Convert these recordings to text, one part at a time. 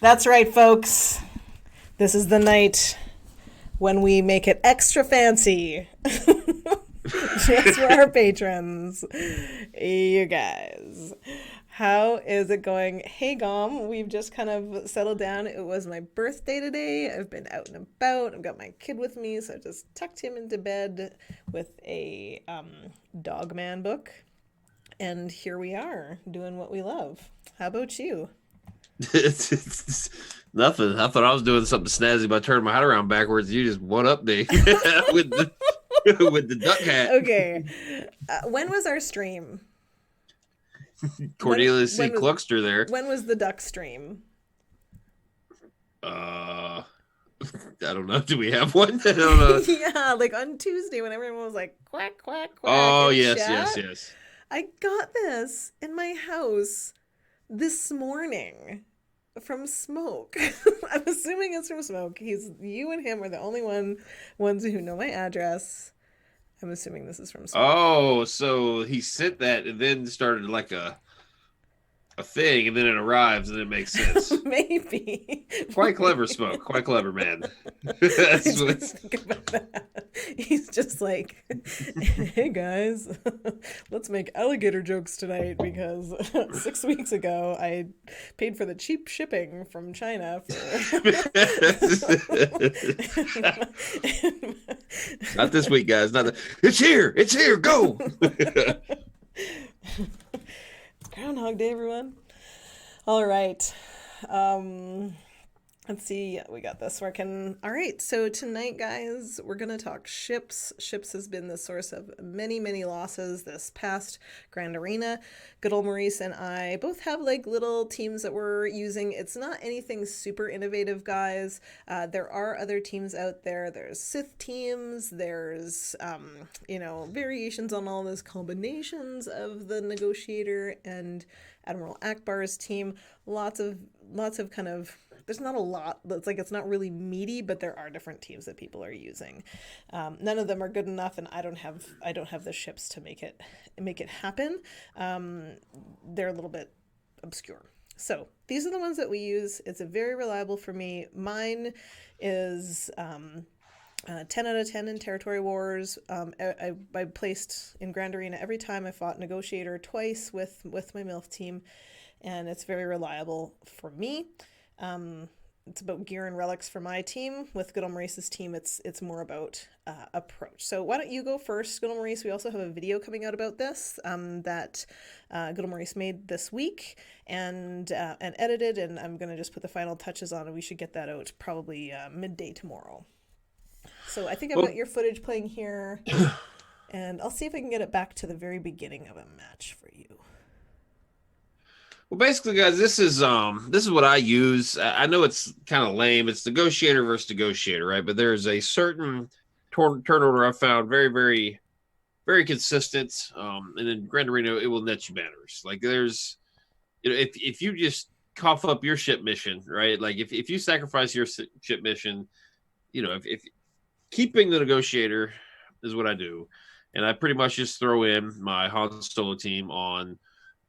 That's right, folks. This is the night when we make it extra fancy. Just for our patrons. You guys. How is it going? Hey, Gom, we've just kind of settled down. It was my birthday today. I've been out and about. I've got my kid with me, so I just tucked him into bed with a dog man book. And here we are, doing what we love. How about you? It's nothing. I thought I was doing something snazzy by turning my hat around backwards. You just one up me with the duck hat. Okay. When was our stream? Cornelius C. Cluckster there. When was the duck stream? I don't know. Do we have one? I don't know. Yeah, like on Tuesday when everyone was like quack quack quack. Oh yes. I got this in my house this morning from Smoke. I'm assuming it's from Smoke. You and him are the only ones who know my address. I'm assuming this is from Smoke. Oh, so he sent that and then started like a thing, and then it arrives, and it makes sense. Maybe. Quite clever, Smoke. Quite clever, man. Think about that. He's just like, hey guys, let's make alligator jokes tonight because 6 weeks ago I paid for the cheap shipping from China. Not this week, guys. It's here. It's here. Go. Groundhog Day, everyone. All right. Let's see. We got this working. All right. So tonight, guys, we're going to talk ships. Ships has been the source of many, many losses this past Grand Arena. Good old Maurice and I both have like little teams that we're using. It's not anything super innovative, guys. There are other teams out there. There's Sith teams. There's, variations on all those combinations of the Negotiator and Admiral Akbar's team. Lots of kind of, there's not a lot. It's not really meaty, but there are different teams that people are using. None of them are good enough, and I don't have the ships to make it happen. They're a little bit obscure. So these are the ones that we use. It's a very reliable for me. Mine is 10 out of 10 in Territory Wars. I placed in Grand Arena every time. I fought Negotiator twice with my MILF team, and it's very reliable for me. It's about gear and relics for my team. With Good Old Maurice's team, it's more about approach. So why don't you go first, Good Old Maurice? We also have a video coming out about this that Good Old Maurice made this week and edited, and I'm going to just put the final touches on, and we should get that out probably midday tomorrow. So I think I've got your footage playing here, and I'll see if I can get it back to the very beginning of a match for you. Well, basically, guys, this is what I use. I know it's kind of lame. It's Negotiator versus Negotiator, right? But there's a certain turn order I found very, very, very consistent. And in Grand Arena, it will net you banners. Like there's, if you just cough up your ship mission, right? Like if you sacrifice your ship mission, if keeping the Negotiator is what I do, and I pretty much just throw in my Han Solo team on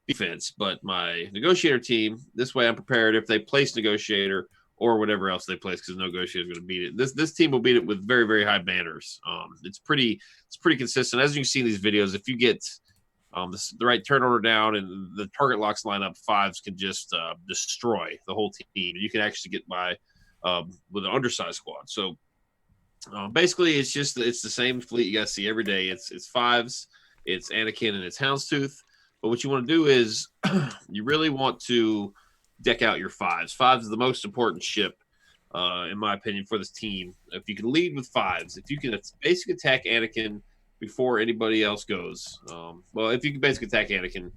defense, but my Negotiator team, this way I'm prepared if they place Negotiator or whatever else they place, because Negotiator is going to beat it. This team will beat it with very, very high banners. It's pretty consistent. As you can see in these videos, if you get the right turn order down and the target locks line up, fives can just destroy the whole team. You can actually get by with an undersized squad. So basically, it's the same fleet you guys see every day. It's fives, it's Anakin, and it's Houndstooth. But what you want to do is you really want to deck out your fives. Fives is the most important ship, in my opinion, for this team. If you can lead with fives, if you can basic attack Anakin before anybody else goes. If you can basic attack Anakin,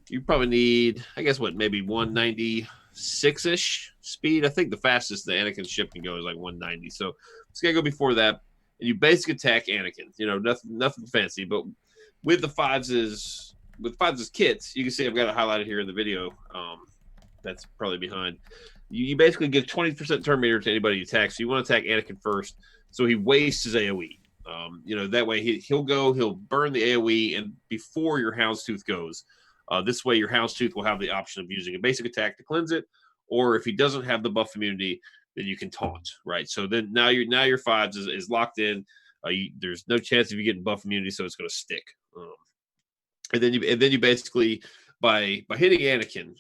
you probably need, I guess, maybe 196-ish speed. I think the fastest the Anakin ship can go is like 190. So it's got to go before that. And you basic attack Anakin. Nothing fancy. But with the fives as kits, you can see I've got it highlighted here in the video. that's probably behind. You basically give 20% turn meter to anybody you attack. So you want to attack Anakin first, so he wastes his AOE. That way he'll burn the AOE, and before your Houndstooth goes, this way your Houndstooth will have the option of using a basic attack to cleanse it, or if he doesn't have the buff immunity, then you can taunt, right? So then now your fives is locked in. There's no chance of you getting buff immunity, so it's going to stick. And then you basically by hitting Anakin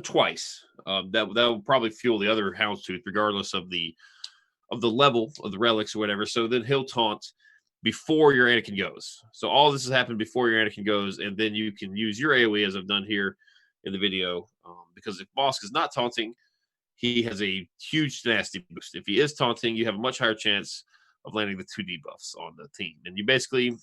twice, that will probably fuel the other Houndstooth, regardless of the level of the relics or whatever. So then he'll taunt before your Anakin goes. So all this has happened before your Anakin goes, and then you can use your AOE as I've done here in the video, because if Bosk is not taunting, he has a huge nasty boost. If he is taunting, you have a much higher chance of landing the 2 debuffs on the team. And you basically,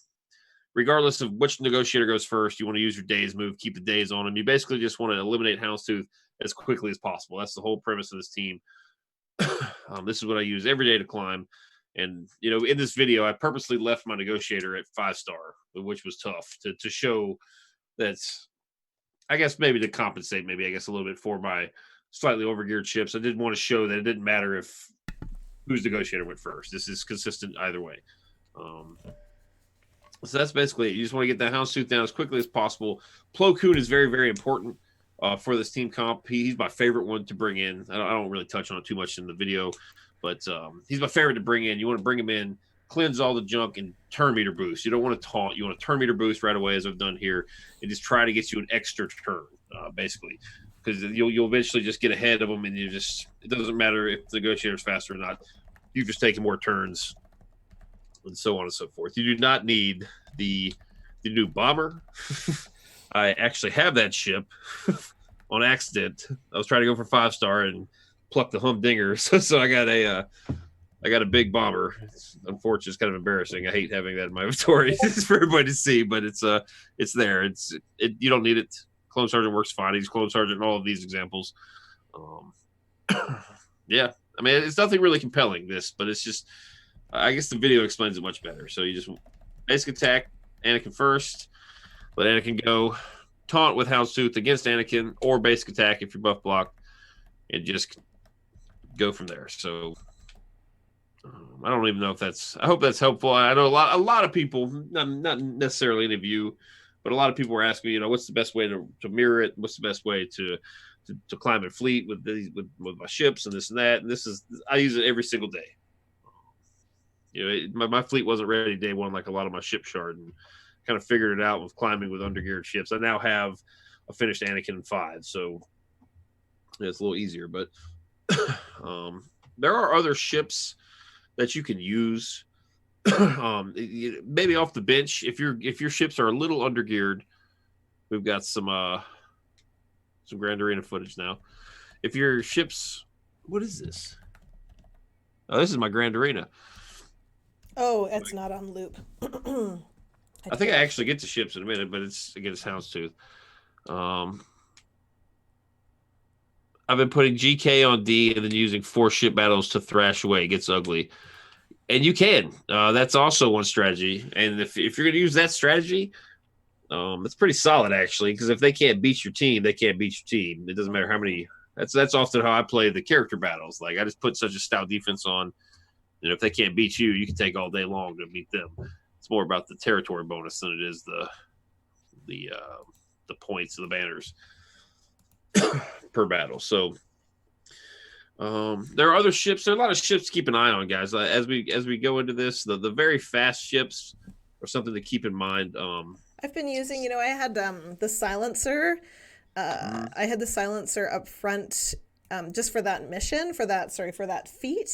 regardless of which negotiator goes first, you want to use your daze move, keep the daze on him. You basically just want to eliminate Houndstooth as quickly as possible. That's the whole premise of this team. This is what I use every day to climb. And, in this video, I purposely left my negotiator at 5-star, which was tough to show that, I guess, maybe to compensate, a little bit for my slightly overgeared ships. I didn't want to show that it didn't matter if whose negotiator went first. This is consistent either way. So that's basically it. You just want to get that Houndstooth down as quickly as possible. Plo Koon is very, very important for this team comp. He's my favorite one to bring in. I don't really touch on it too much in the video, but he's my favorite to bring in. You want to bring him in, cleanse all the junk, and turn meter boost. You don't want to taunt. You want to turn meter boost right away, as I've done here, and just try to get you an extra turn, basically, because you'll eventually just get ahead of them, and it doesn't matter if the negotiator's faster or not. You've just taken more turns, and so on and so forth. You do not need the new bomber. I actually have that ship on accident. I was trying to go for 5-star and pluck the humdinger, so I got a big bomber. It's unfortunate. It's kind of embarrassing. I hate having that in my inventory for everybody to see, but it's there. You don't need it. Clone Sergeant works fine. He's Clone Sergeant in all of these examples. Yeah, I mean, it's nothing really compelling, but it's just, I guess the video explains it much better. So you just basic attack Anakin first, let Anakin go, taunt with Houndstooth against Anakin, or basic attack if you're buff blocked, and just go from there. So I don't even know if I hope that's helpful. I know a lot of people, not necessarily any of you, but a lot of people were asking me, what's the best way to mirror it? What's the best way to climb a fleet with my ships and this and that? And I use it every single day. My fleet wasn't ready day one like a lot of my ship shard, and kind of figured it out with climbing with undergeared ships. I now have a finished Anakin in 5, so it's a little easier. But there are other ships that you can use, maybe off the bench if your ships are a little undergeared. We've got some Grand Arena footage now. If your ships, what is this? Oh, this is my Grand Arena. Oh, it's not on loop. I think I actually get to ships in a minute, but it's against Houndstooth. I've been putting GK on D and then using 4 ship battles to thrash away. It gets ugly. And you can. That's also one strategy. And if you're going to use that strategy, it's pretty solid, actually, because if they can't beat your team, they can't beat your team. It doesn't matter how many. That's often how I play the character battles. Like, I just put such a stout defense on, and if they can't beat you, you can take all day long to beat them. It's more about the territory bonus than it is the points of the banners per battle. So there are other ships. There are a lot of ships to keep an eye on, guys. As we go into this, the very fast ships are something to keep in mind. I've been using, I had the silencer. I had the silencer up front just for that mission, for that feat,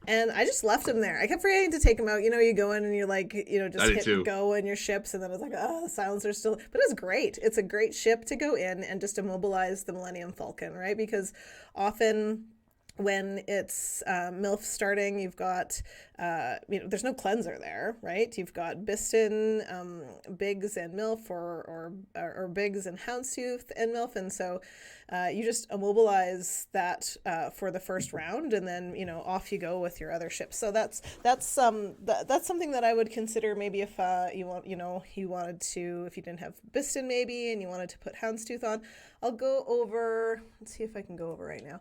and I just left him there. I kept forgetting to take him out. You go in and you're like, just hit go in your ships, and then it's like, oh, the silencer's still. But it's great. It's a great ship to go in and just immobilize the Millennium Falcon, right? Because often when it's MILF starting, you've got, there's no cleanser there, right? You've got Biston, Biggs, and MILF, or Biggs and Houndstooth and MILF, and so you just immobilize that for the first round, and then off you go with your other ships. So that's something that I would consider, maybe if you wanted to, if you didn't have Biston maybe and you wanted to put Houndstooth on. I'll go over. Let's see if I can go over right now.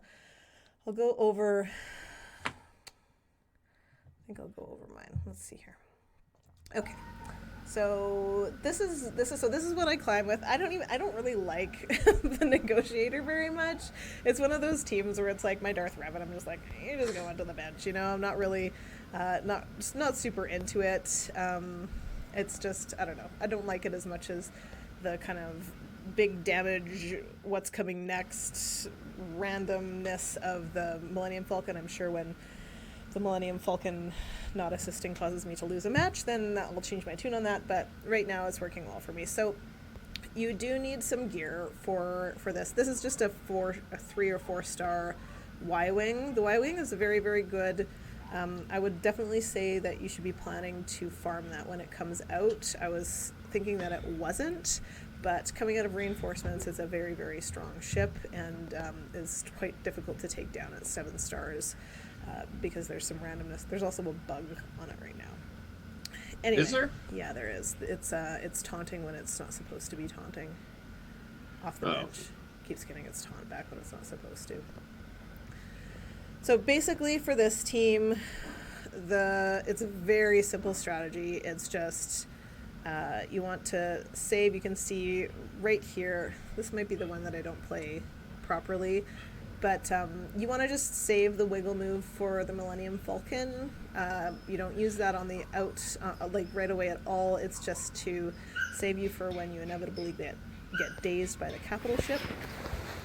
I'll go over. I think I'll go over mine. Let's see here. Okay. So this is what I climb with. I don't really like the Negotiator very much. It's one of those teams where it's like my Darth Revan. I'm just like, you just go onto the bench. I'm not really not super into it. It's just, I don't know. I don't like it as much as the kind of big damage, what's coming next, randomness of the Millennium Falcon. I'm sure when the Millennium Falcon not assisting causes me to lose a match, then that will change my tune on that, but right now it's working well for me. So you do need some gear for this. This is just a 3 or 4 star Y-Wing. The Y-Wing is a very, very good. I would definitely say that you should be planning to farm that when it comes out. I was thinking that it wasn't, but coming out of reinforcements, it's a very, very strong ship, and is quite difficult to take down at 7 stars because there's some randomness. There's also a bug on it right now. Anyway, Is there? Yeah, there is. It's taunting when it's not supposed to be taunting. Off the bench, keeps getting its taunt back when it's not supposed to. So basically, for this team, it's a very simple strategy. It's just you want to save. You can see right here, this might be the one that I don't play properly, but you want to just save the wiggle move for the Millennium Falcon. You don't use that on the out like right away at all. It's just to save you for when you inevitably get dazed by the capital ship.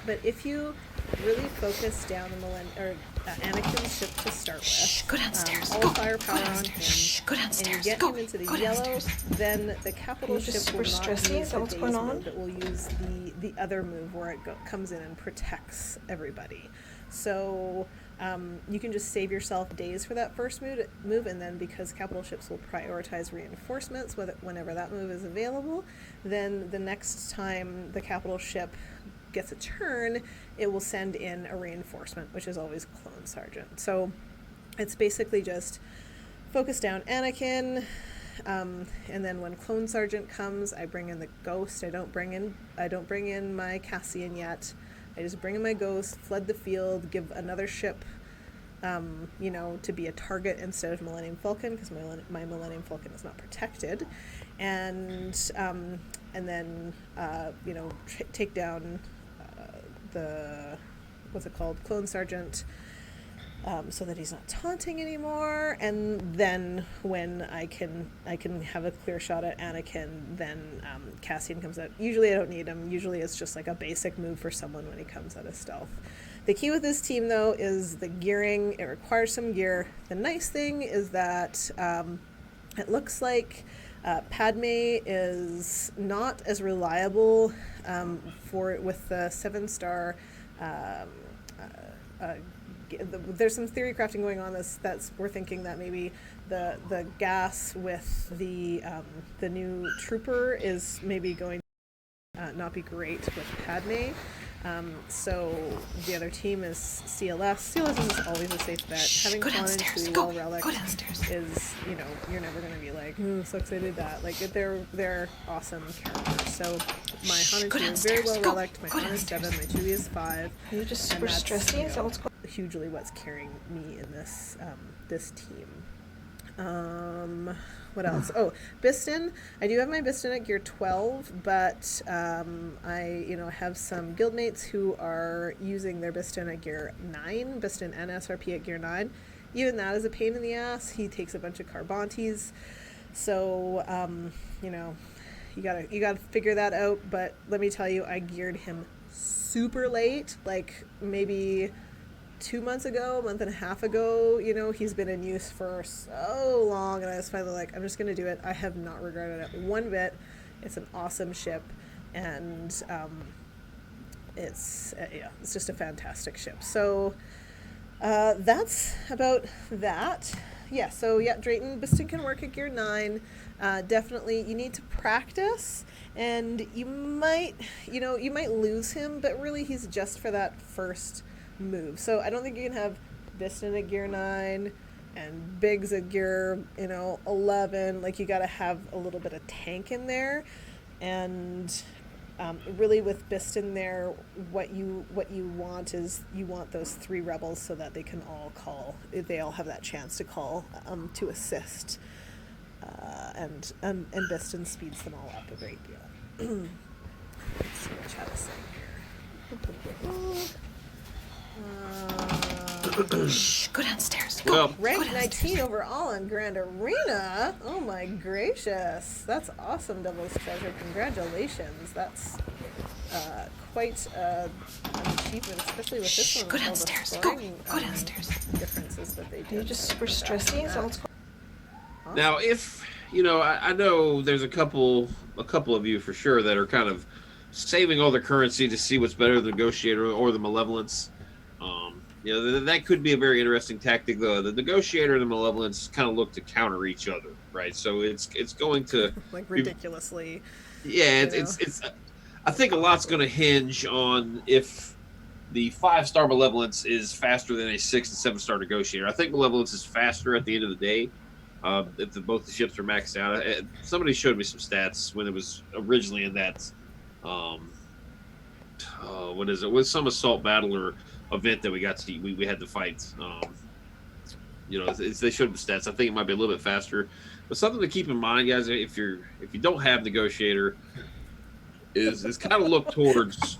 But if you really focus down the Anakin's ship to start with, go downstairs. All firepower on him, Go downstairs. and you get him into the yellow, then the capital ship will not use the daze move. It will use the other move where it comes in and protects everybody. So you can just save yourself days for that first move, and then because capital ships will prioritize reinforcements whenever that move is available, then the next time the capital ship gets a turn, it will send in a reinforcement, which is always Clone Sergeant. So it's basically just focus down Anakin, and then when Clone Sergeant comes, I bring in the Ghost. I don't bring in my Cassian yet. I just bring in my Ghost, flood the field, give another ship to be a target instead of Millennium Falcon, because my Millennium Falcon is not protected, and then take down the Clone Sergeant, so that he's not taunting anymore. And then when I can have a clear shot at Anakin, then Cassian comes out. Usually I don't need him. Usually it's just like a basic move for someone when he comes out of stealth. The key with this team, though, is the gearing. It requires some gear. The nice thing is that it looks like Padme is not as reliable with the 7-star. There's some theory crafting going on. We're thinking that maybe the gas with the new trooper is maybe going to not be great with Padme. So the other team is CLS. CLS is always a safe bet. Having gone into Wall Relic is, you're never going to be like, so excited that. Like, they're awesome characters. So my Han is very well relic. My Han is 7. My Chewie is 5. Are you just super stressy? Is that what's going on? Hugely what's carrying me in this team. What else? Oh, Biston. I do have my Biston at gear 12, but I have some guildmates who are using their Biston at gear 9, Biston and SRP at gear 9. Even that is a pain in the ass. He takes a bunch of Carbontes, so you gotta figure that out. But let me tell you, I geared him super late, like maybe 2 months ago, a month and a half ago. He's been in use for so long, and I was finally like, I'm just gonna do it. I have not regretted it one bit. It's an awesome ship, and it's just a fantastic ship. So That's about that. Yeah, so yeah, Drayton Biston can work at Gear 9. Definitely, you need to practice, and you might lose him, but really he's just for that first move. So I don't think you can have Biston at Gear 9 and Biggs at Gear, 11. Like, you got to have a little bit of tank in there, and really with Biston there, what you want is you want those 3 rebels so that they all have that chance to call to assist, and Biston speeds them all up a great deal. Let's see what chat is saying here. Shh, go downstairs. Go. Well, Rank 19 overall on Grand Arena. Oh my gracious. That's awesome, Devil's Treasure. Congratulations. That's quite an achievement, especially with this one. Go downstairs. Go downstairs. Differences that they do. You're just super stressy. Is that what's going Awesome. Now, if I know there's a couple of you for sure that are kind of saving all their currency to see what's better, the Negotiator or the Malevolence. That could be a very interesting tactic, though. The Negotiator and the Malevolence kind of look to counter each other, right? So it's going to like ridiculously. Yeah, it's. I think a lot's going to hinge on if the 5-star Malevolence is faster than a 6 and 7-star Negotiator. I think Malevolence is faster at the end of the day. If both the ships are maxed out. Somebody showed me some stats when it was originally in that. What is it? With some assault battler event that we got to we had to fight. They showed the stats. I think it might be a little bit faster, but something to keep in mind, guys. If you don't have Negotiator, is kind of look towards.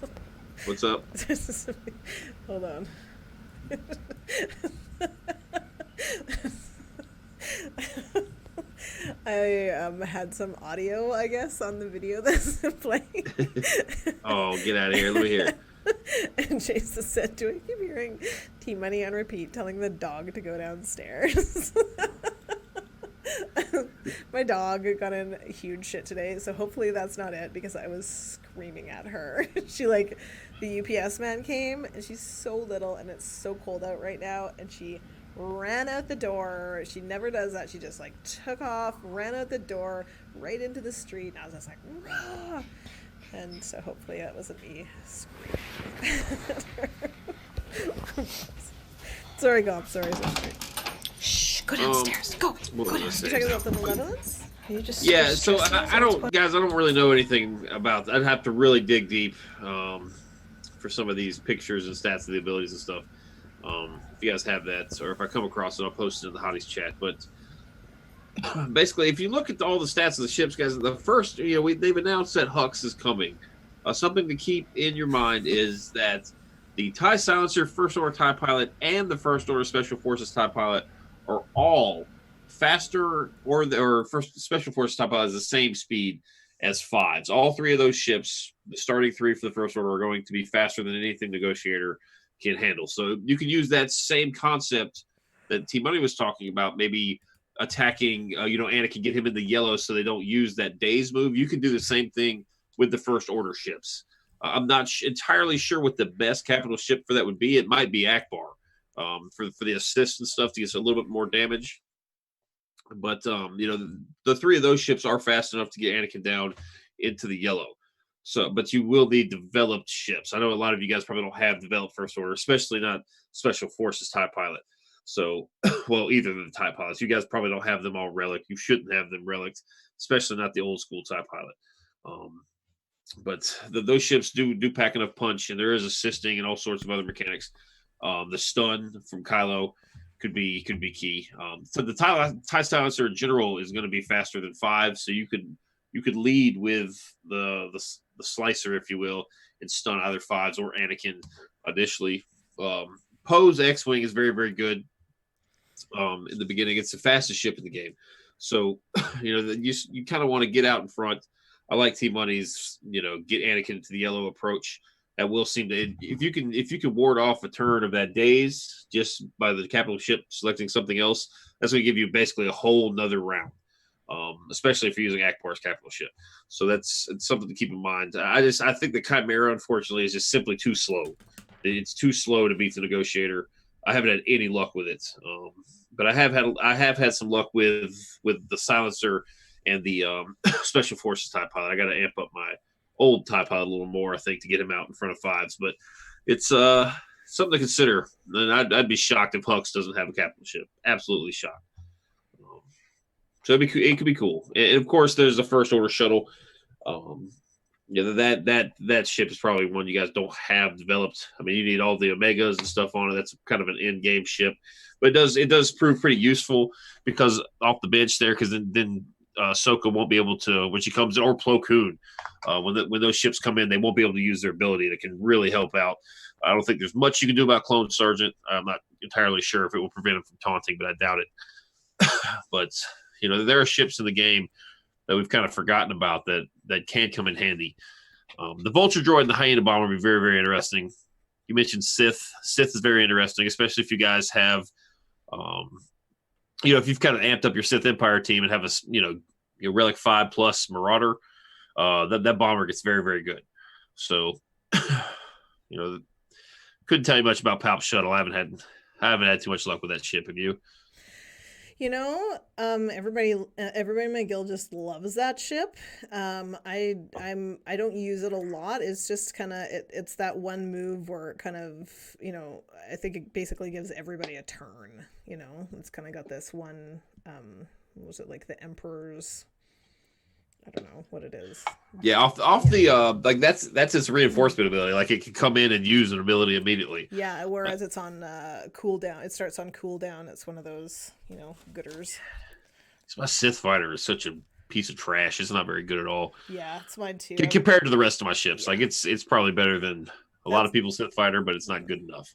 What's up? Hold on. I had some audio, I guess, on the video that's playing. Oh, get out of here. Let me hear it. And Jason said, "Do I keep hearing T-Money on repeat telling the dog to go downstairs?" My dog got in huge shit today, so hopefully that's not it, because I was screaming at her. The UPS man came, and she's so little, and it's so cold out right now, and she ran out the door. She never does that. She just took off, ran out the door, right into the street, and I was just like, rah! And so hopefully that wasn't me screaming. Sorry, Gob. Sorry. Shh, go downstairs. Go downstairs. You're talking about the Malevolence? You just So I don't really know anything about that. I'd have to really dig deep for some of these pictures and stats of the abilities and stuff. If you guys have that, or if I come across it, I'll post it in the Hotties chat. But basically, if you look at all the stats of the ships, guys, the first, they've announced that Hux is coming. Something to keep in your mind is that the TIE Silencer, First Order TIE Pilot, and the First Order Special Forces TIE Pilot are all faster, or First Special Forces TIE Pilot is the same speed as 5s. All 3 of those ships, the starting 3 for the First Order, are going to be faster than anything Negotiator can handle. So you can use that same concept that T-Money was talking about, maybe attacking, Anakin, get him in the yellow so they don't use that daze move. You can do the same thing with the First Order ships. I'm not entirely sure what the best capital ship for that would be. It might be Akbar for the assist and stuff to get a little bit more damage. But, the 3 of those ships are fast enough to get Anakin down into the yellow. So, but you will need developed ships. I know a lot of you guys probably don't have developed First Order, especially not Special Forces TIE Pilot. So, well, either of the TIE Pilots. You guys probably don't have them all relic. You shouldn't have them relic, especially not the old school TIE Pilot. But those ships do pack enough punch, and there is assisting and all sorts of other mechanics. The stun from Kylo could be key. So the TIE Silencer in general is going to be faster than 5, so you could lead with the slicer, if you will, and stun either 5s or Anakin initially. Poe's X-Wing is very, very good in the beginning. It's the fastest ship in the game. So, you kind of want to get out in front. I like T-Money's, get Anakin into the yellow approach. That will seem to, if you can ward off a turn of that daze just by the capital ship selecting something else, that's going to give you basically a whole nother round. Especially if you're using Akbar's capital ship. So it's something to keep in mind. I think the Chimera, unfortunately, is just simply too slow. It's too slow to beat the Negotiator. I haven't had any luck with it. But I have had some luck with the silencer and the special forces TIE pilot. I got to amp up my old TIE pilot a little more, I think, to get him out in front of fives. But it's something to consider. And I'd be shocked if Hux doesn't have a capital ship. Absolutely shocked. So it could be cool. And of course, there's the first order shuttle. That ship is probably one you guys don't have developed. I mean, you need all the Omegas and stuff on it. That's kind of an end game ship, but it does prove pretty useful because off the bench there, because then Ahsoka won't be able to when she comes in, or Plo Koon, when those ships come in, they won't be able to use their ability. That can really help out. I don't think there's much you can do about Clone Sergeant. I'm not entirely sure if it will prevent him from taunting, but I doubt it. But there are ships in the game that we've kind of forgotten about that can come in handy. The Vulture droid and the Hyena bomber will be very, very interesting. You mentioned Sith. Sith is very interesting, especially if you guys have, if you've kind of amped up your Sith Empire team and have your Relic 5 plus Marauder, that bomber gets very, very good. So, couldn't tell you much about Palp's shuttle. I haven't had too much luck with that ship. Have you? Everybody in my guild just loves that ship. I don't use it a lot. It's just kind of it's that one move where it kind of I think it basically gives everybody a turn. It's kind of got this one. What was it, like the Emperor's? I don't know what it is. Yeah, off the that's its reinforcement ability. Like it can come in and use an ability immediately. Yeah, whereas it's on cooldown. It starts on cooldown. It's one of those gooders. My Sith fighter is such a piece of trash. It's not very good at all. Yeah, it's mine too. Compared to the rest of my ships, like it's probably better than a lot of people's Sith fighter, but it's not good enough.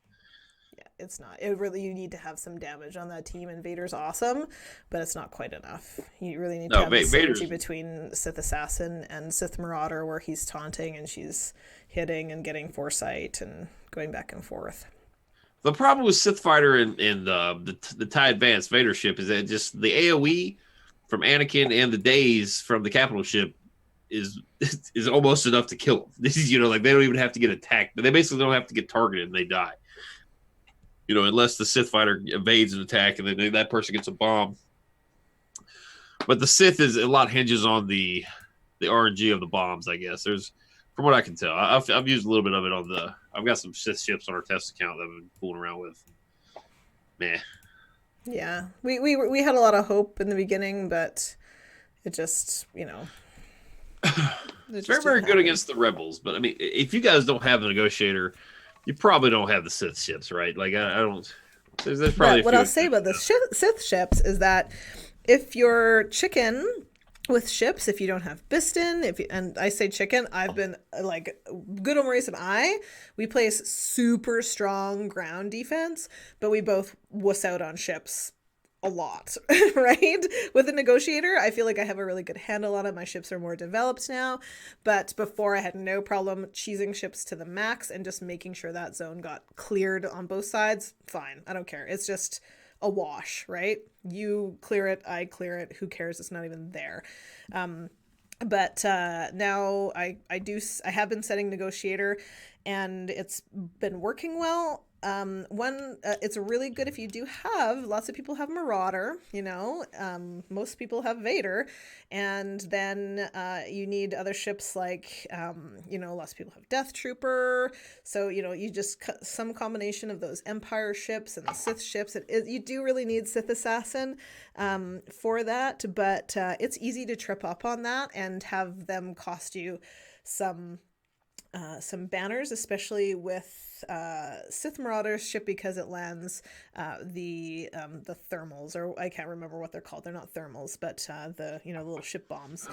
It's not. You need to have some damage on that team, and Vader's awesome, but it's not quite enough. You really need to have a synergy between Sith Assassin and Sith Marauder, where he's taunting and she's hitting and getting foresight and going back and forth. The problem with Sith Fighter and the TIE Advanced Vader ship is that just the AoE from Anakin and the daze from the capital ship is almost enough to kill them. This is they don't even have to get attacked, but they basically don't have to get targeted and they die. Unless the Sith fighter evades an attack and then that person gets a bomb. But the Sith a lot hinges on the RNG of the bombs, I guess. From what I can tell, I've used a little bit of it I've got some Sith ships on our test account that I've been fooling around with. Meh. Yeah, we had a lot of hope in the beginning, but it just it's very, very good against the rebels. But I mean, if you guys don't have the negotiator, you probably don't have the Sith ships, right? Like I don't. There's probably. What I'll say about the Sith ships is that if you're chicken with ships, if you don't have Biston, and I say chicken, I've been like good old Maurice and we play super strong ground defense, but we both wuss out on ships a lot, right? With a negotiator, I feel like I have a really good handle on it. My ships are more developed now, but before I had no problem cheesing ships to the max and just making sure that zone got cleared on both sides. Fine, I don't care. It's just a wash, right? You clear it, I clear it. Who cares? It's not even there. But now I have been setting negotiator, and it's been working well. It's really good if you do have lots of people have Marauder, most people have Vader, and then you need other ships like lots of people have Death Trooper, so you just some combination of those Empire ships and the Sith ships. You do really need Sith Assassin for that, but it's easy to trip up on that and have them cost you some banners, especially with Sith Marauder's ship, because it lands the thermals, or I can't remember what they're called. They're not thermals, but the little ship bombs,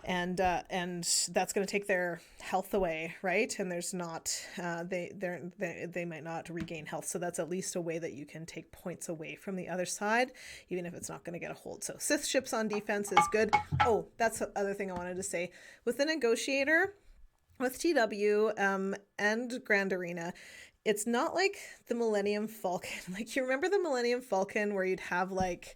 and that's going to take their health away, right? And there's not they might not regain health, so that's at least a way that you can take points away from the other side, even if it's not going to get a hold. So Sith ships on defense is good. Oh, that's the other thing I wanted to say with the negotiator. With TW and Grand Arena, it's not like the Millennium Falcon. Like, you remember the Millennium Falcon where you'd have like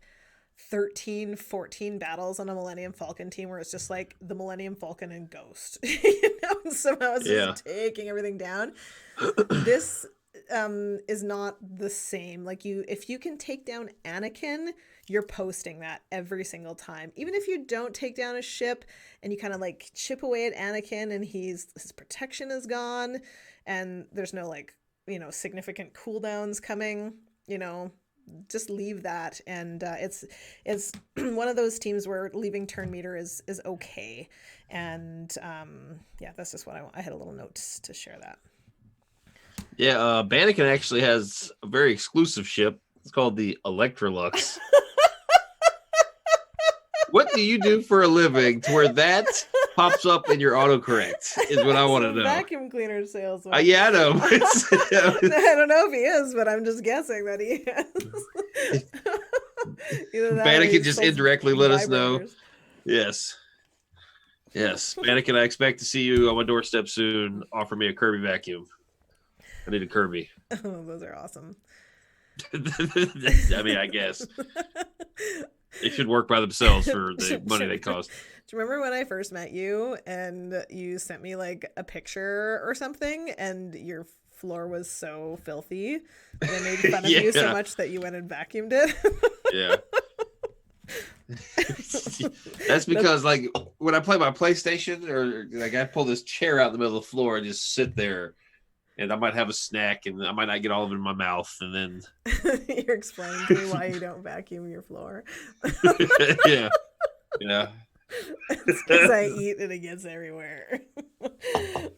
13, 14 battles on a Millennium Falcon team where it's just like the Millennium Falcon and Ghost. And somehow it's just taking everything down. This is not the same. Like if you can take down Anakin, you're posting that every single time. Even if you don't take down a ship and you kind of like chip away at Anakin and his protection is gone and there's no like, significant cooldowns coming, just leave that. And it's one of those teams where leaving turn meter is okay. And yeah, that's just what I had a little note to share that. Yeah, Bannikin actually has a very exclusive ship. It's called the Electrolux. What do you do for a living to where that pops up in your autocorrect is what I want to know. Vacuum cleaner salesman. Yeah, I know. I don't know if he is, but I'm just guessing that he is. Bannikin just indirectly let us know. Yes. Bannikin, I expect to see you on my doorstep soon. Offer me a Kirby vacuum. I need a Kirby. Oh, those are awesome. I mean, I guess. They should work by themselves for the money they cost. Do you remember when I first met you and you sent me like a picture or something and your floor was so filthy and I made fun of you so much that you went and vacuumed it? Yeah. That's because like when I play my PlayStation or like I pull this chair out in the middle of the floor and just sit there. And I might have a snack, and I might not get all of it in my mouth, and then you're explaining to me why you don't vacuum your floor. yeah. It's because I eat and it gets everywhere. All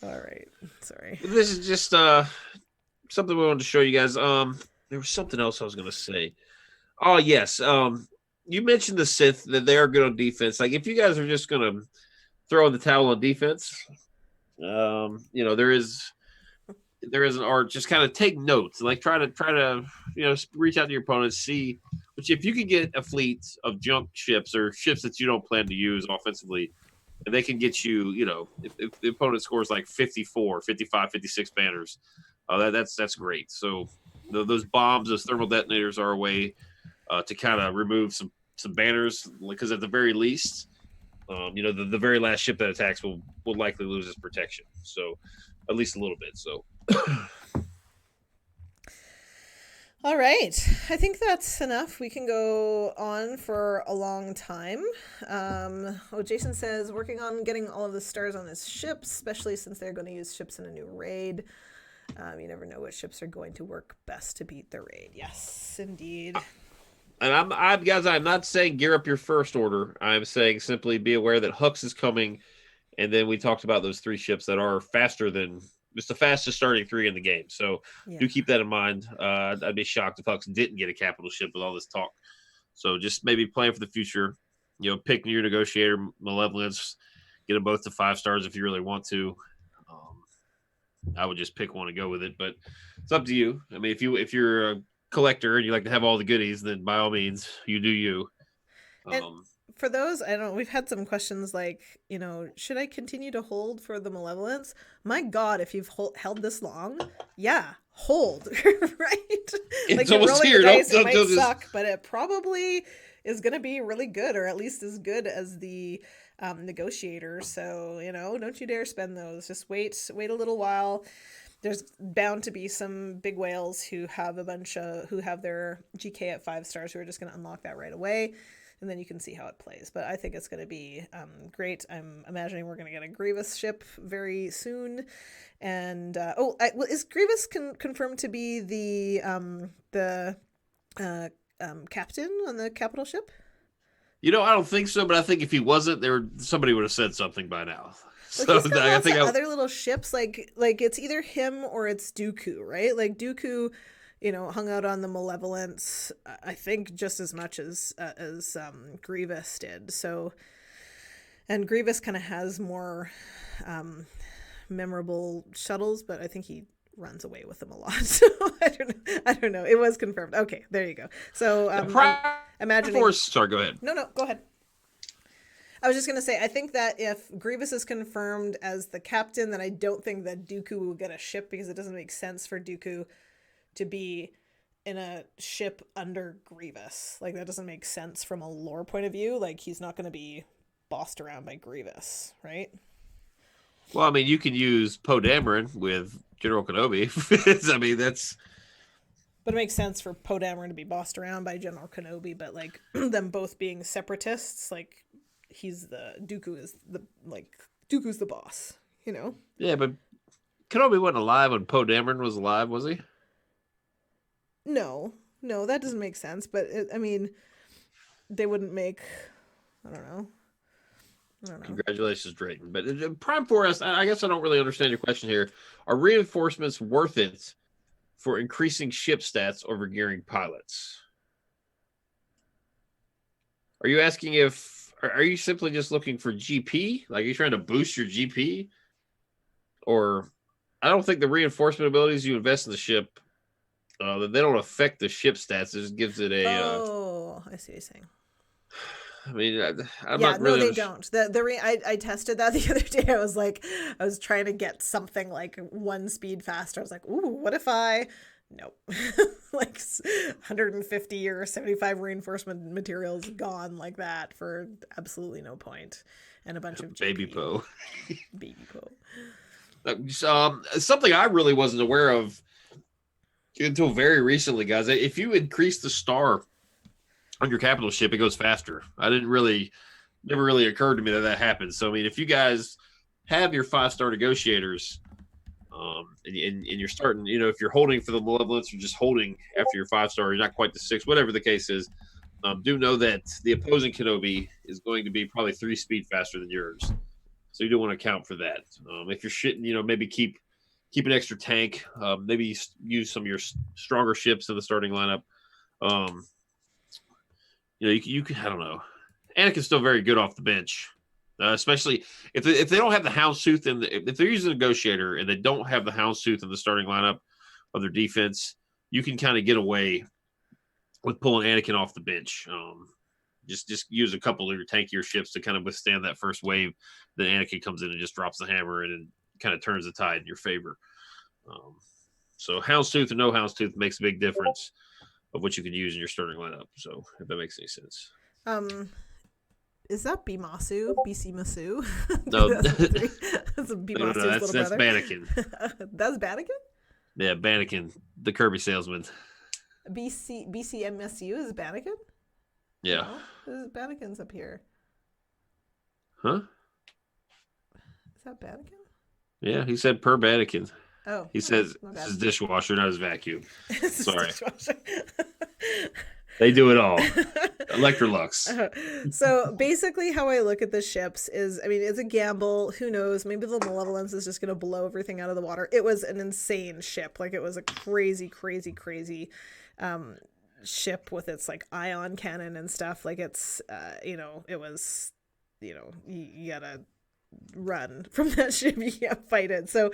right, sorry. This is just something we wanted to show you guys. There was something else I was going to say. Oh yes, you mentioned the Sith that they are good on defense. Like if you guys are just going to throw in the towel on defense. There is an art. Just kind of take notes, like try to reach out to your opponents, see which if you could get a fleet of junk ships or ships that you don't plan to use offensively, and they can get you, if the opponent scores like 54, 55, 56 banners, that's great. So those bombs, those thermal detonators are a way to kind of remove some banners, because at the very least. The very last ship that attacks will likely lose its protection. So at least a little bit. So. All right. I think that's enough. We can go on for a long time. Jason says, working on getting all of the stars on his ships, especially since they're going to use ships in a new raid. You never know what ships are going to work best to beat the raid. Yes, indeed. And I'm not saying gear up your first order. I'm saying simply be aware that Hux is coming, and then we talked about those 3 ships that are faster than just the fastest starting 3 in the game. So do keep that in mind. I'd be shocked if Hux didn't get a capital ship with all this talk. So just maybe plan for the future. Pick your negotiator, malevolence, get them both to 5 stars if you really want to. I would just pick one and go with it, but it's up to you. I mean, if you're a collector and you like to have all the goodies, then by all means you do you. And for those, I don't know, we've had some questions like, should I continue to hold for the malevolence? My God, if you've held this long, hold. Right? It's almost here. It might suck, but it probably is going to be really good, or at least as good as the negotiator. So don't you dare spend those. Just wait a little while. There's bound to be some big whales who have their GK at 5 stars who are just going to unlock that right away, and then you can see how it plays. But I think it's going to be great. I'm imagining we're going to get a Grievous ship very soon. And is Grievous confirmed to be the captain on the capital ship? I don't think so, but I think if he wasn't, somebody would have said something by now. Well, he's got lots of other little ships, like it's either him or it's Dooku, right? Like Dooku, hung out on the Malevolence, I think just as much as Grievous did. So, and Grievous kind of has more memorable shuttles, but I think he runs away with them a lot. So I don't know. It was confirmed. Okay, there you go. So imagining. Sorry, go ahead. No, go ahead. I was just going to say, I think that if Grievous is confirmed as the captain, then I don't think that Dooku will get a ship, because it doesn't make sense for Dooku to be in a ship under Grievous. Like, that doesn't make sense from a lore point of view. Like, he's not going to be bossed around by Grievous, right? Well, I mean, you can use Poe Dameron with General Kenobi. I mean, that's. But it makes sense for Poe Dameron to be bossed around by General Kenobi, but like them both being separatists, like Dooku's the boss, you know? Yeah, but Kenobi wasn't alive when Poe Dameron was alive, was he? No, that doesn't make sense. But I mean, they wouldn't make. I don't know. Congratulations, Drayton. But Prime Force, I guess I don't really understand your question here. Are reinforcements worth it for increasing ship stats over gearing pilots? Are you asking are you simply just looking for GP? Like, are you trying to boost your GP? Or I don't think the reinforcement abilities you invest in the ship, they don't affect the ship stats. It just gives it a. I see what you're saying. I mean, I'm yeah, not really. No, they don't. I tested that the other day. I was trying to get something like 1 speed faster. I was like, ooh, what if I? Nope. Like 150 or 75 reinforcement materials gone like that for absolutely no point, and a bunch of baby Poe. Baby Poe. Something I really wasn't aware of until very recently, guys. If you increase the star on your capital ship, it goes faster. Never really occurred to me that happens. So, I mean, if you guys have your 5-star negotiators, and you're starting, if you're holding for the malevolence or just holding after your 5-star, you're not quite to 6, whatever the case is, do know that the opposing Kenobi is going to be probably 3 speed faster than yours. So you do want to account for that. If you're shitting, maybe keep an extra tank. Maybe use some of your stronger ships in the starting lineup. You can, I don't know. Anakin's still very good off the bench, especially if they don't have the Houndstooth if they're using a negotiator and they don't have the Houndstooth in the starting lineup of their defense, you can kind of get away with pulling Anakin off the bench. Just use a couple of your tankier ships to kind of withstand that first wave. Then Anakin comes in and just drops the hammer and kind of turns the tide in your favor. So Houndstooth or no Houndstooth makes a big difference of what you can use in your starting lineup. So if that makes any sense. Is that Bimasu? BC Masu? No, that's Bimasu's little that's brother. Bannakin. That's Bannakin? Yeah, Bannakin, the Kirby salesman. BCMSU is Bannakin? Yeah. No, Bannakin's up here. Huh? Is that Bannakin? Yeah, he said per Bannakin. Oh. He says this is dishwasher, not his vacuum. Sorry. Dishwasher. They do it all. Electrolux. So basically how I look at the ships is, I mean, it's a gamble. Who knows? Maybe the Malevolence is just going to blow everything out of the water. It was an insane ship. Like, it was a crazy ship with its like ion cannon and stuff. Like, it's, it was, you gotta run from that ship. You can't fight it. So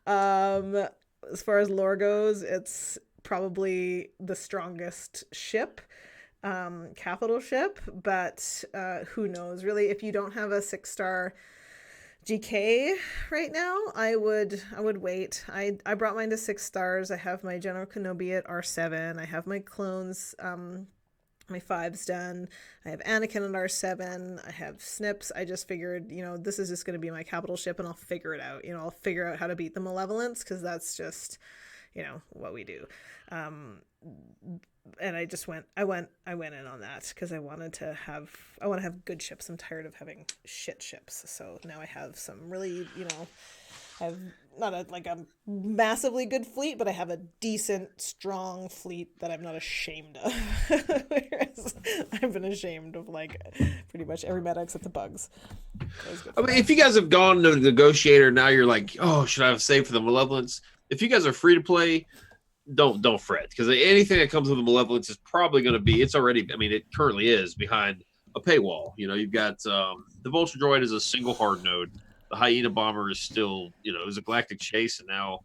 as far as lore goes, it's probably the strongest ship, capital ship, but who knows? Really, if you don't have a 6-star GK right now, I would wait. I brought mine to 6 stars. I have my General Kenobi at R7. I have my clones, my 5s done. I have Anakin at R7. I have Snips. I just figured, this is just going to be my capital ship, and I'll figure it out. I'll figure out how to beat the Malevolence, because that's just, what we do. And I just went in on that because I want to have good ships. I'm tired of having shit ships. So now I have some really, I have not a massively good fleet, but I have a decent, strong fleet that I'm not ashamed of. Whereas I've been ashamed of pretty much every meta except the bugs. I mean, if you guys have gone to the negotiator, now you're like, oh, should I have saved for the Malevolence? If you guys are free to play, don't fret, because anything that comes with the Malevolence is probably going to be, it currently is behind a paywall. You've got the Vulture Droid is a single hard node. The Hyena Bomber is still, it was a Galactic Chase, and now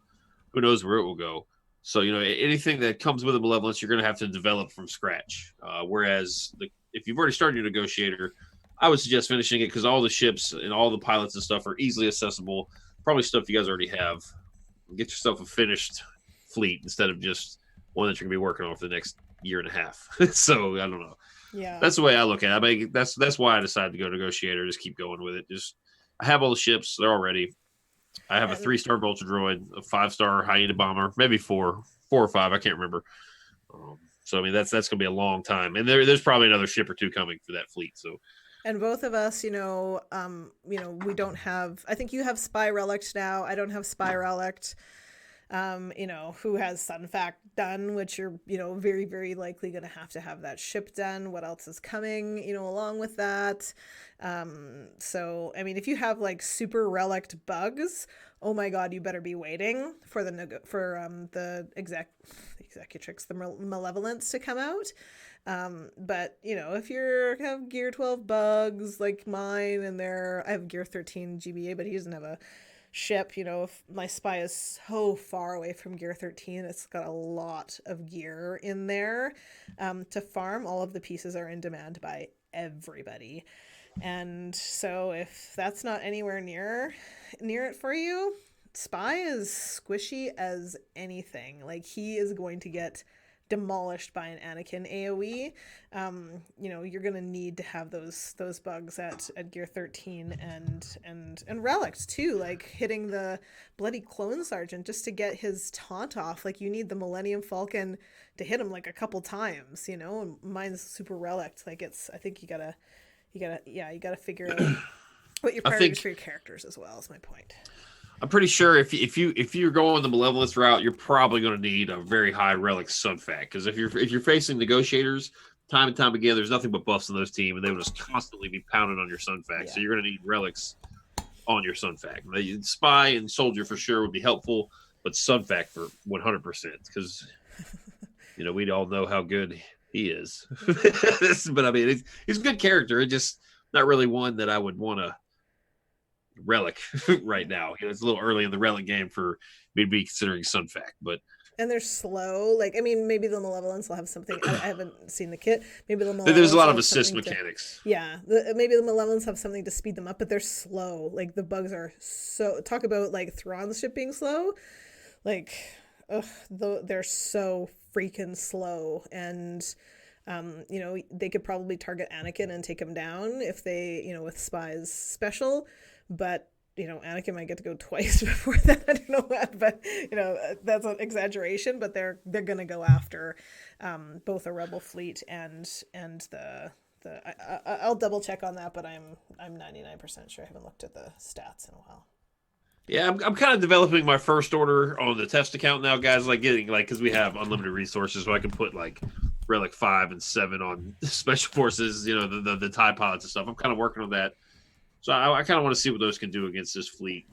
who knows where it will go. So, anything that comes with a Malevolence, you're going to have to develop from scratch. Whereas if you've already started your negotiator, I would suggest finishing it, because all the ships and all the pilots and stuff are easily accessible. Probably stuff you guys already have. Get yourself a finished fleet instead of just one that you're gonna be working on for the next year and a half. So I don't know. Yeah, that's the way I look at it. I mean, that's why I decided to go negotiator. Just keep going with it. I have all the ships; they're all ready. I have a And 3-star Vulture droid, a 5-star hyena bomber, maybe four or five. I can't remember. So I mean, that's gonna be a long time, and there's probably another ship or two coming for that fleet. So both of us, we don't have. I think you have Spy Relict now. I don't have Spy Relict. Who has Sunfac done, which you're, very, very likely going to have that ship done. What else is coming, along with that? So, I mean, if you have like super relict bugs, oh my God, you better be waiting for the executrix, the malevolence to come out. But if you have Gear 12 bugs like mine, and I have Gear 13 GBA, but he doesn't have a ship. If my spy is so far away from Gear 13, it's got a lot of gear in there to farm. All of the pieces are in demand by everybody, and so if that's not anywhere near it for you, spy is squishy as anything. Like, he is going to get demolished by an Anakin AoE. You're gonna need to have those bugs at Gear 13 and relics too, like hitting the bloody clone sergeant just to get his taunt off. Like, you need the Millennium Falcon to hit him like a couple times, and mine's super relic. Like, I think you gotta figure out what your priorities for your characters as well, is my point. I'm pretty sure if you're going the malevolence route, you're probably going to need a very high relic Sunfac, because if you're facing negotiators time and time again, there's nothing but buffs on those team, and they will just constantly be pounded on your Sunfac. Yeah. So you're going to need relics on your Sunfac. Spy and soldier for sure would be helpful, but Sunfac for 100%, because we all know how good he is. But I mean, he's a good character. It's just not really one that I would want to relic right now. It's a little early in the relic game for me to be considering Sunfac, and they're slow. Like, I mean, maybe the malevolence will have something. I haven't seen the kit. Maybe there's a lot of assist mechanics. Maybe the malevolence have something to speed them up, but they're slow. Like, the bugs are so. Talk about like Thrawn's ship being slow. Like, they're so freaking slow, and they could probably target Anakin and take him down if they, with Spy's special. But, Anakin might get to go twice before that. I don't know what, but, that's an exaggeration. But they're going to go after both a rebel fleet and the I'll double check on that, but I'm 99% sure. I haven't looked at the stats in a while. Yeah, I'm kind of developing my first order on the test account now, guys. Like, because we have unlimited resources, so I can put like Relic 5 and 7 on special forces, the TIE pods and stuff. I'm kind of working on that. So I kind of want to see what those can do against this fleet.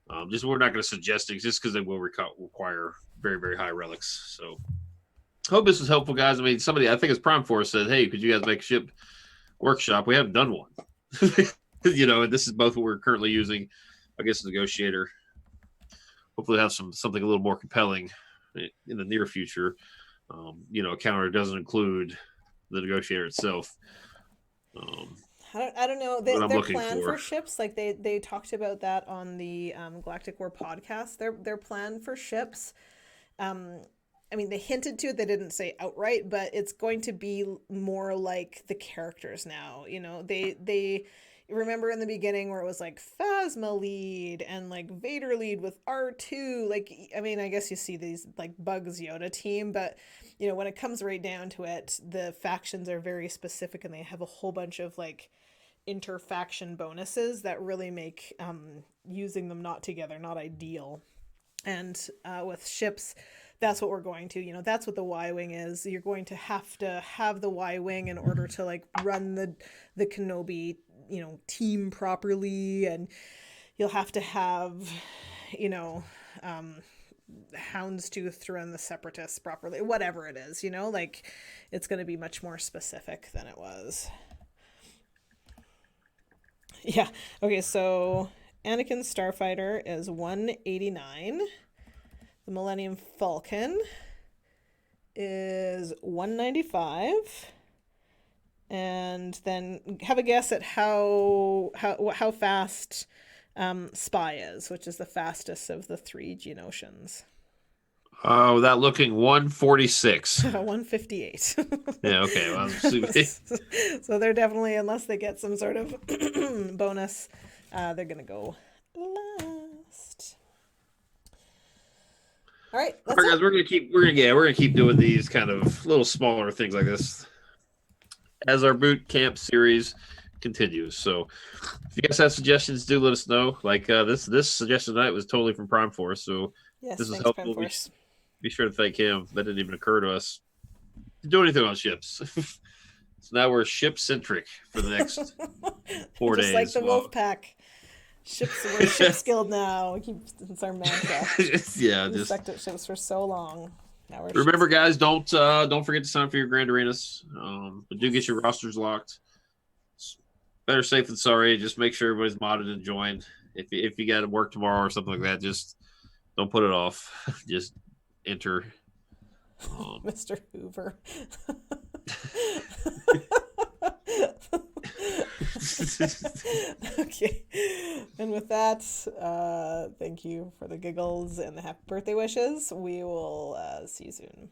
We're not going to suggest it just because they will require very, very high relics. So hope this was helpful, guys. I mean, I think it's Prime Force said, hey, could you guys make a ship workshop? We haven't done one. And this is both what we're currently using against the negotiator. Hopefully have something a little more compelling in the near future. A counter doesn't include the negotiator itself. I don't know. Their plan for ships, like they talked about that on the Galactic War podcast. Their plan for ships. I mean, they hinted to it. They didn't say outright, but it's going to be more like the characters now. They remember in the beginning where it was like Phasma lead and like Vader lead with R2. Like, I mean, I guess you see these like Bugs Yoda team, but when it comes right down to it, the factions are very specific, and they have a whole bunch of like interfaction bonuses that really make using them not together not ideal. And with ships, that's what we're going to, that's what the Y-Wing is. You're going to have the Y-Wing in order to like run the Kenobi, team properly, and you'll have to have, Houndstooth to run the Separatists properly, whatever it is, like it's going to be much more specific than it was. Yeah. Okay, so Anakin Starfighter is 189. The Millennium Falcon is 195. And then have a guess at how fast Spy is, which is the fastest of the three Geonosians. Oh, without looking, 146. 158. Yeah, okay. Well, so they're definitely, unless they get some sort of bonus, they're going to go last. All right, All that's right, guys, it. we're gonna keep doing these kind of little smaller things like this as our boot camp series continues. So if you guys have suggestions, do let us know. Like this suggestion tonight was totally from Prime Force, so Yes, this was thanks, Prime helpful. Force. Be sure to thank him. That didn't even occur to us to do anything on ships. So now we're ship centric for the next 4 Just days. like the Well, wolf pack. We're ship skilled now. It's our mantra. yeah, We just sucked at ships for so long. Now we're remember, ship guys, don't forget to sign up for your grand arenas. But do get your rosters locked. It's better safe than sorry. Just make sure everybody's modded and joined. If you got to work tomorrow or something like that, just don't put it off. Just enter. Mr. Hoover. Okay. And with that, thank you for the giggles and the happy birthday wishes. We will see you soon.